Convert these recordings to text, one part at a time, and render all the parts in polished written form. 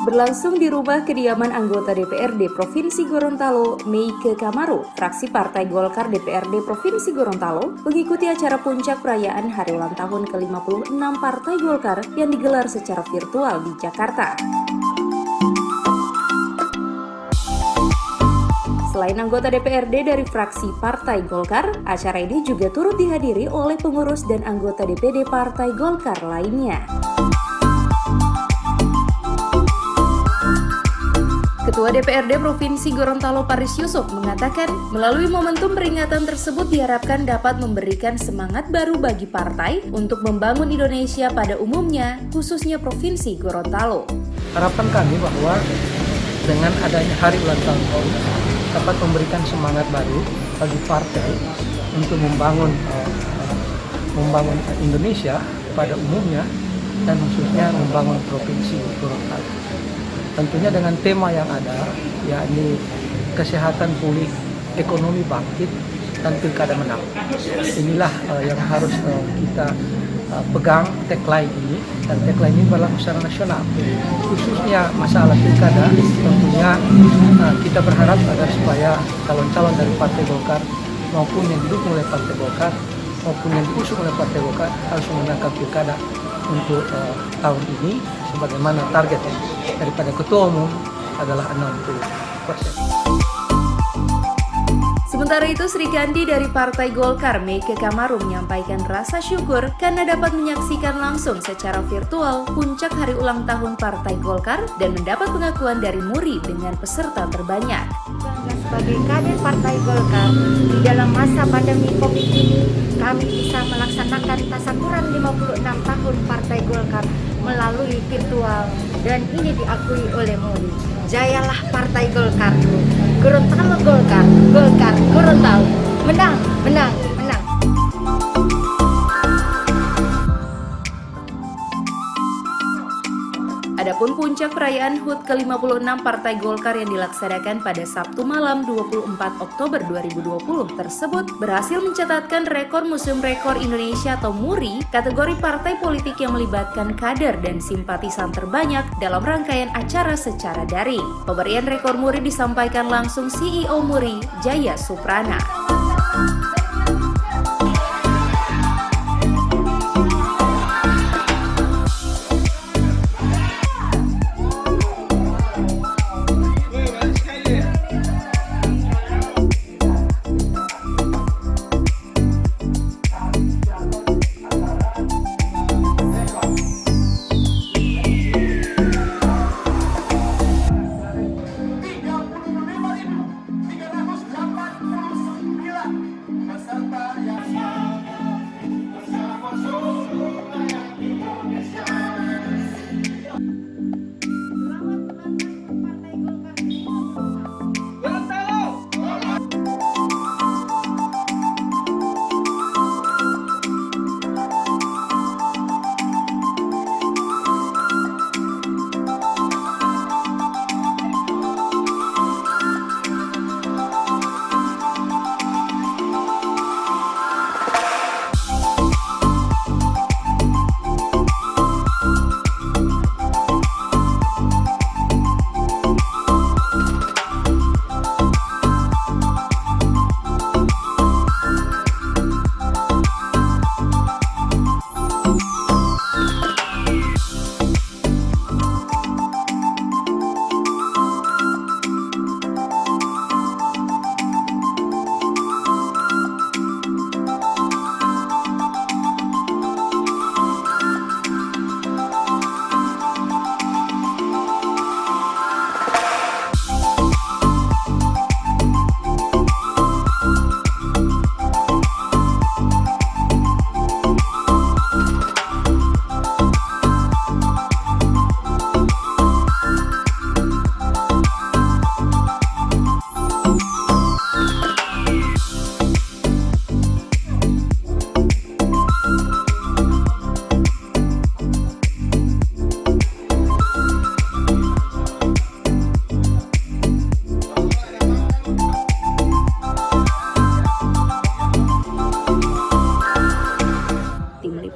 berlangsung di rumah kediaman anggota DPRD Provinsi Gorontalo, Meike Kamaru. Fraksi Partai Golkar DPRD Provinsi Gorontalo mengikuti acara puncak perayaan hari ulang tahun ke-56 Partai Golkar yang digelar secara virtual di Jakarta. Selain anggota DPRD dari fraksi Partai Golkar, acara ini juga turut dihadiri oleh pengurus dan anggota DPD Partai Golkar lainnya. Ketua DPRD Provinsi Gorontalo Paris Yusuf mengatakan, melalui momentum peringatan tersebut diharapkan dapat memberikan semangat baru bagi partai untuk membangun Indonesia pada umumnya, khususnya Provinsi Gorontalo. Harapan kami bahwa dengan adanya hari ulang tahun dapat memberikan semangat baru bagi partai untuk membangun Indonesia pada umumnya dan khususnya membangun Provinsi Gorontalo. Tentunya dengan tema yang ada, yakni kesehatan pulih, ekonomi bangkit, dan pilkada menang. Inilah yang harus kita pegang tagline ini, dan tagline ini berlaku secara nasional. Khususnya masalah pilkada, tentunya kita berharap agar supaya calon-calon dari Partai Golkar maupun yang didukung oleh Partai Golkar maupun yang diusung oleh Partai Golkar harus memenangkan pilkada untuk tahun ini, sebagaimana target daripada Ketua Umum adalah 60%. Sementara itu, Sri Kandi dari Partai Golkar, Meike Kamaru, menyampaikan rasa syukur karena dapat menyaksikan langsung secara virtual puncak hari ulang tahun Partai Golkar dan mendapat pengakuan dari Muri dengan peserta terbanyak. Sebagai kader Partai Golkar, di dalam masa pandemi Covid ini, kami bisa melaksanakan tasyakuran 56 tahun Partai Golkar melalui virtual, dan ini diakui oleh Muri. Jayalah Partai Golkar, Gorontalo Golkar, Golkar Gorontalo, menang, menang, menang. Adapun puncak perayaan HUT ke-56 Partai Golkar yang dilaksanakan pada Sabtu malam 24 Oktober 2020 tersebut berhasil mencatatkan rekor Museum Rekor Indonesia atau MURI kategori partai politik yang melibatkan kader dan simpatisan terbanyak dalam rangkaian acara secara daring. Pemberian rekor MURI disampaikan langsung CEO MURI, Jaya Suprana.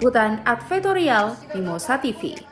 Liputan Advertorial Mimosa TV.